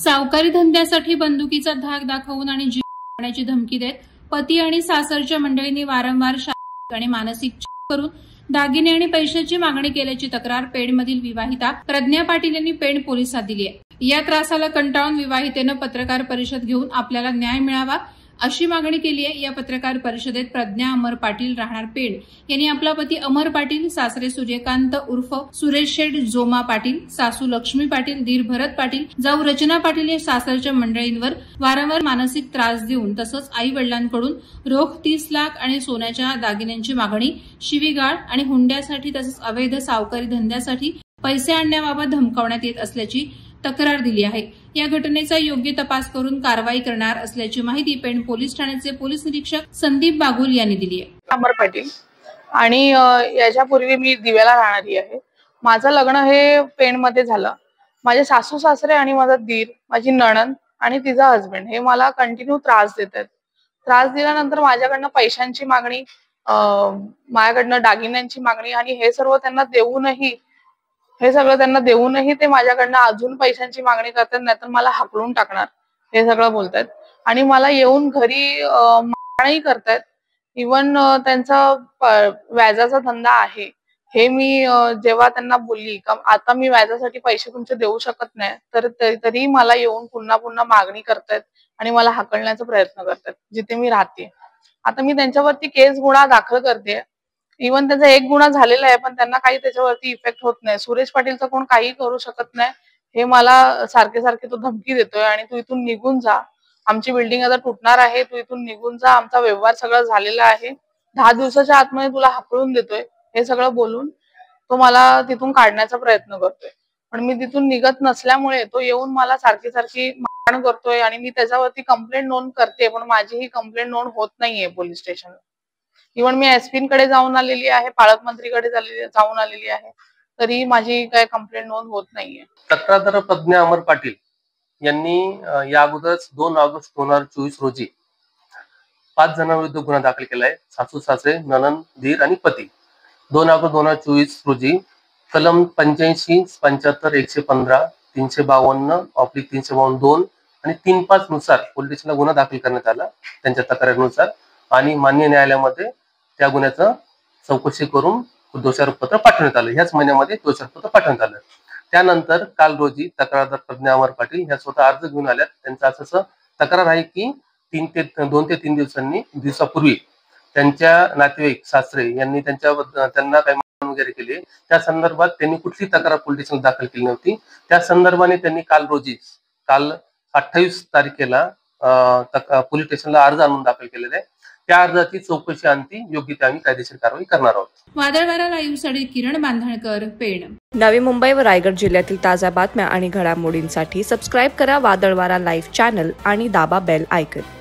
सावकारी धंद्यासाठी बंदुकीचा धाक दाखवून आणि जीव मारण्याची धमकी देत पती आणि सासरच्या मंडळींनी वारंवार शारीरिक आणि मानसिक छळ करून दागिने आणि पैशाची मागणी केल्याची तक्रार पेणमधील विवाहिता प्रज्ञा पाटील यांनी पेण पोलिसात दिली आहे। या त्रासाला कंटाळून विवाहितेनं पत्रकार परिषद घेऊन आपल्याला न्याय मिळावा अशी मागणी केली आहे। या पत्रकार परिषदेत प्रज्ञा अमर पाटील राहणार पेण यांनी आपला पती अमर पाटील, सासरे सूर्यकांत उर्फ सुरेश शेठ जोमा पाटील, सासू लक्ष्मी पाटील, दीर भरत पाटील, जाऊ रचना पाटील या सासरच्या मंडळींवर वारंवार मानसिक त्रास देऊन तसंच आई वडिलांकडून रोख 30 लाख आणि सोन्याच्या दागिन्यांची मागणी, शिवीगाळ आणि हुंड्यासाठी तसंच अवैध सावकारी धंद्यासाठी पैसे आणण्याबाबत धमकावण्यात येत असल्याची तक्रार दिली आहे। या घटनेचा योग्य तपास करून कारवाई करणार असल्याची माहिती पेण पोलीस ठाण्याचे पोलीस निरीक्षक संदीप बागुल यांनी दिली आहे। अमर पाटील आणि याच्यापूर्वी मी दिव्याला राहणारी आहे। माझं लग्न हे पेणमध्ये झालं। माझे सासू सासरे आणि माझा दीर, माझी नणंद आणि तिचा हस्बंड हे मला कंटिन्यू त्रास देतात। त्रास दिल्यानंतर माझ्याकडनं पैशांची मागणी, माझ्याकडनं दागिन्यांची मागणी आणि हे सगळं त्यांना देऊनही ते माझ्याकडनं अजून पैशांची मागणी करतात, नाहीतर मला हाकलून टाकणार हे सगळं बोलतात आणि मला येऊन घरी मारहाणही करतात। इवन त्यांचा व्याजाचा धंदा आहे हे मी जेव्हा त्यांना बोलली का आता मी व्याजासाठी पैसे तुमचे देऊ शकत नाही, तर तरी मला येऊन पुन्हा पुन्हा मागणी करतात आणि मला हाकलण्याचा प्रयत्न करतात जिथे मी राहते। आता मी त्यांच्यावरती केस गुन्हा दाखल करते। इवन त्याचा एक गुन्हा झालेला आहे पण त्यांना काही त्याच्यावरती इफेक्ट होत नाही। सुरेश पाटीलचं कोण काही करू शकत नाही। हे मला सारखे सारखे तो धमकी देतोय आणि तू इथून निघून जा, आमची बिल्डिंग आता तुटणार आहे, तू इथून निघून जा, आमचा व्यवहार सगळा झालेला आहे, 10 दिवसाच्या आतमध्ये तुला हाकलून देतोय हे सगळं बोलून तो मला तिथून काढण्याचा प्रयत्न करतोय। पण मी तिथून निघत नसल्यामुळे तो येऊन मला सारखी सारखी मारहाण करतोय आणि मी त्याच्यावरती कंप्लेंट नोंद करते पण माझी ही कंप्लेंट नोंद होत नाहीये पोलीस स्टेशनला। इव्हन मी एसपीकडे जाऊन आलेली आहे, पालकमंत्रीकडे जाऊन आलेली आहे, तरी माझी काही कंप्लेंट नोंद होत नाहीये। तक्रारदार प्रज्ञा अमर पाटील यांनी या अगोदरच 2 ऑगस्ट 2024 रोजी 5 जणांविरुद्ध गुन्हा दाखल केला आहे। सासू सासरे, नणंद, दीर आणि पती। 2 ऑगस्ट 2024 रोजी कलम 85, 75, 115, 352/352 आणि 35 नुसार पोलीस स्टेशनला गुन्हा दाखल करण्यात आला त्यांच्या तक्रारीनुसार आणि मान्य न्यायालयामध्ये त्या गुन्ह्याचं चौकशी करून दोषारोपपत्र पाठवण्यात आलं। ह्याच महिन्यामध्ये दोषारोपपत्र पाठवण्यात आलं। त्यानंतर काल रोजी तक्रारदार प्रज्ञा अमर पाटील ह्या स्वतः अर्ज घेऊन आल्यात। त्यांचं असं तक्रार आहे की 2 ते 3 दिवसापूर्वी त्यांच्या नातेवाईक सासरे यांनी त्यांना काही मागणी वगैरे केली, त्या संदर्भात त्यांनी कुठली तक्रार पोलीस स्टेशनला दाखल केली नव्हती। त्या संदर्भाने त्यांनी काल 28 तारखेला पोलीस स्टेशनला अर्ज आणून दाखल केलेला आहे। त्या अर्जाची चौकशी अंती योग्य ते आम्ही कायदेशीर कारवाई करणार आहोत। वादळवारा लाईव्हसाठी किरण बांधणकर, पेण। नवी मुंबई व रायगड जिल्ह्यातील ताज्या बातम्या आणि घडामोडींसाठी सबस्क्राईब करा वादळवारा लाईव्ह चॅनल आणि दाबा बेल आयकॉन।